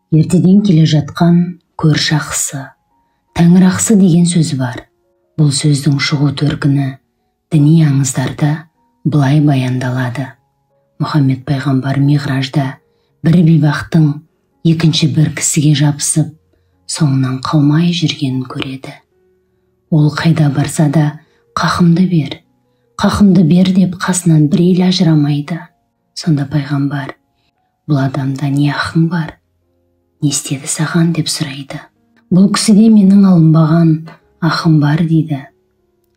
Ертеден келе жатқан көрші ақысы, тәңір ақысы деген сөз бар. Бұл сөздің шығу төркіні діни аңыздарда былай баяндалады. Мұхаммед пайғамбар миғражда бір бейбақтың екінші бір кісіге жабысып, соңынан қалмай жүргенін көреді. Ол қайда барса да қақымды бер деп қасынан бір ел ажырамайды. Сонда пайғамбар: бұл адамда не ақың бар, не істеді саған деп сұрайды. Бұл кісіде менің алынбаған ақым бар дейді.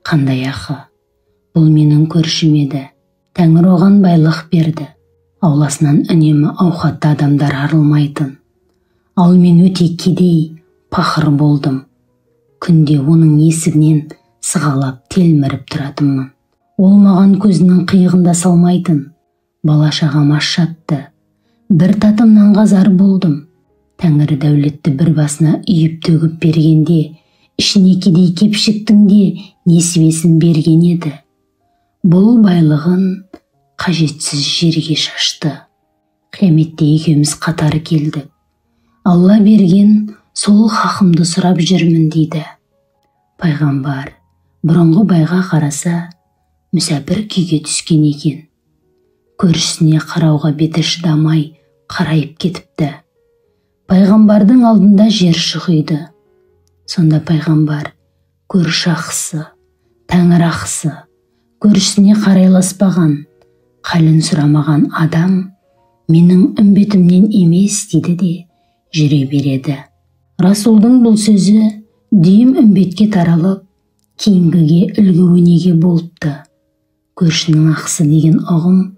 Қандай ақы? Бұл менің көршім еді. Тәңір оған байлық берді. Ауласынан үнемі ауқатты адамдар арылмайтын. Ал мен өте кедей, пақыр болдым. Күнде оның есігінен сығалап телміріп тұратынмын. Ол маған көзінің қиығында салмайтын. Бала-шағам аш жатты. Бір татым нанға зар болдым. Тәңір дәулетті бір басына үйіп төгіп бергенде, ішіне кедей кепшіктің де несібесін берген еді. Бұл байлығын қажетсіз жерге шашты. Қияметте екеуміз қатар келдік. Алла берген сол хақымды сұрап жүрмін дейді. Пайғамбар бұрынғы байға қараса, мүсәпір күйге түскен екен. Көршісіне қарауға беті шыдамай қарайып кетіпті. Пайғамбардың алдында жер шұқиды. Сонда пайғамбар: көрші ақысы, тәңір ақысы, көршісіне қарайласпаған, қалін сұрамаған адам менің үмбетімнен емес дейді де жүре береді. Расулдың бұл сөзі дүйім үмбетке таралып, кейінгіге үлгі өнеге болыпты. Көршінің ақысы деген ұғым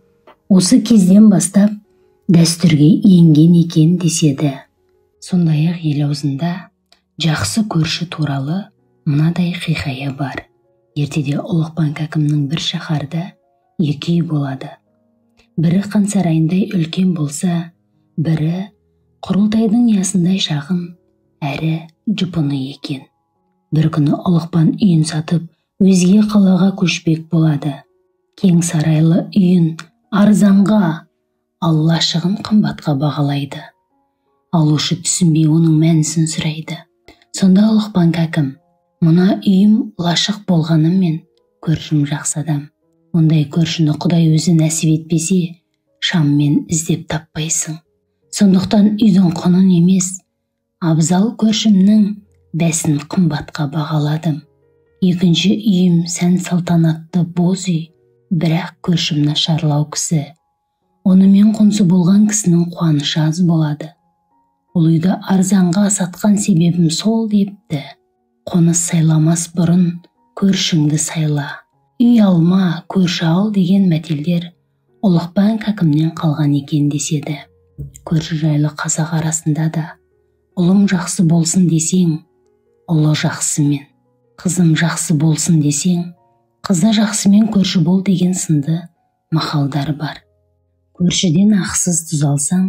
осы кезден бастап дәстүрге енген екен деседі. Сондай-ақ ел аузында жақсы көрші туралы мынадай хикая бар. Ертеде Ұлықпан Кәкімнің бір шаһарда екі үй болады. Бірі хан сарайындай үлкен болса, бірі құрылтайдың ясындай шағын, әрі жұпыны екен. Бір күні Ұлықпан үйін сатып, өзге қалаға көшпек болады. Кең сарайлы үйін арзанға, алла шығын қымбатқа бағалайды. Алушы түсінбей оның мәнісін сұрайды. Сонда Ұлықпан Кәкім: мына үйім лашық болғанымен көршім жақсы адам. Ондай көршіні Құдай өзі нәсіп етпесе, шаммен іздеп таппайсың. Сондықтан үйдің құнын емес, абзал көршімнің бәсін қымбатқа бағаладым. Екінші үйім сән салтанатты боз үй, бірақ көршім нашарлау кісі. Онымен қонсы болған кісінің қуанышы аз болады. Ол үйді арзанға сатқан себебім сол депті. Қоныс сайламас бұрын көршіңді сайла. Үй алма, көрші ал деген мәтелдер Ұлықпан Кәкімнен қалған екен деседі. Көрші жайлы қазақ арасында да ұлым жақсы болсын десең, ұлы жақсымен, қызым жақсы болсын десең, қызы жақсымен көрші бол деген сынды мақалдар бар. Көршіден ақсыз тұз алсаң,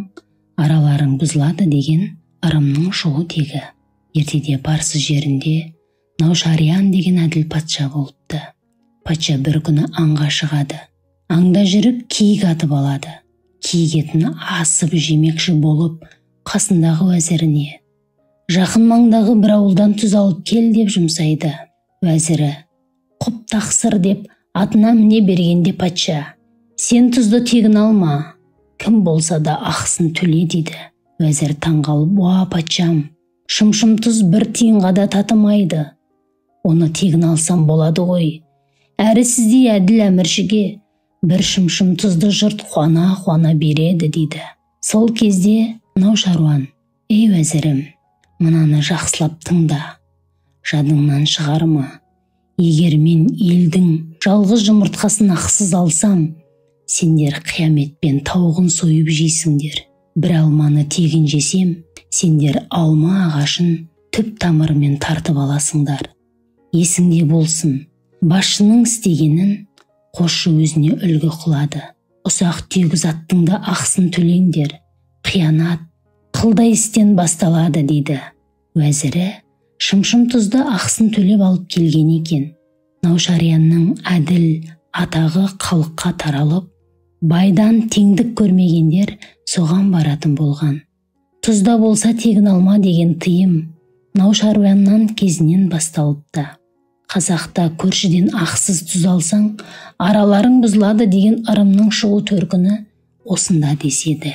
араларың бұзылады деген ырымның шығу тегі. Ертеде Парсы жерінде Наушариян деген әділ патша болыпты. Патша бір күні аңға шығады. Аңда жүріп киік атып алады. Киік етін асып жемекші болып қасындағы уәзіріне: жақын маңдағы бір ауылдан тұз алып кел деп жұмсайды. Уәзірі: құп тақсыр деп атына міне бергенде патша: сен тұзды тегін алма, кім болса да ақысын төле дейді. Уәзір таңғалып: уа патшам, шымшым тұз бір тиынға да татымайды. Оны тегін алсам болады ғой. Әрі сіздей әділ әміршіге бір шымшым тұзды жұрт қуана береді дейді. Сол кезде Наушаруан: ей уәзірім, мынаны жақсылап тыңда, жадыңнан шығарма. Егер мен елдің жалғыз жұмыртқасын ақсыз алсам, сендер қияметпен тауығын сойып жейсіңдер. Бір алманы тегін жесем, сендер алма ағашын түп тамырымен тартып аласыңдар. Есіңде болсын, басшының істегенін қосшы өзіне үлгі қылады. Ұсақ түйек заттың да ақысын төлеңдер. Қиянат қылдай істен басталады дейді. Уәзірі шымшым тұзды ақысын төлеп алып келген екен. Наушарияның әділ атағы халыққа таралып, байдан теңдік көрмегендер соған баратын болған. Тұзда болса тегін алма деген тыйым Наушарбаннан кезінен басталыпты. Қазақта көршіден ақсыз тұз алсаң, араларың бұзылады деген ырымның шығу төркіні осында деседі.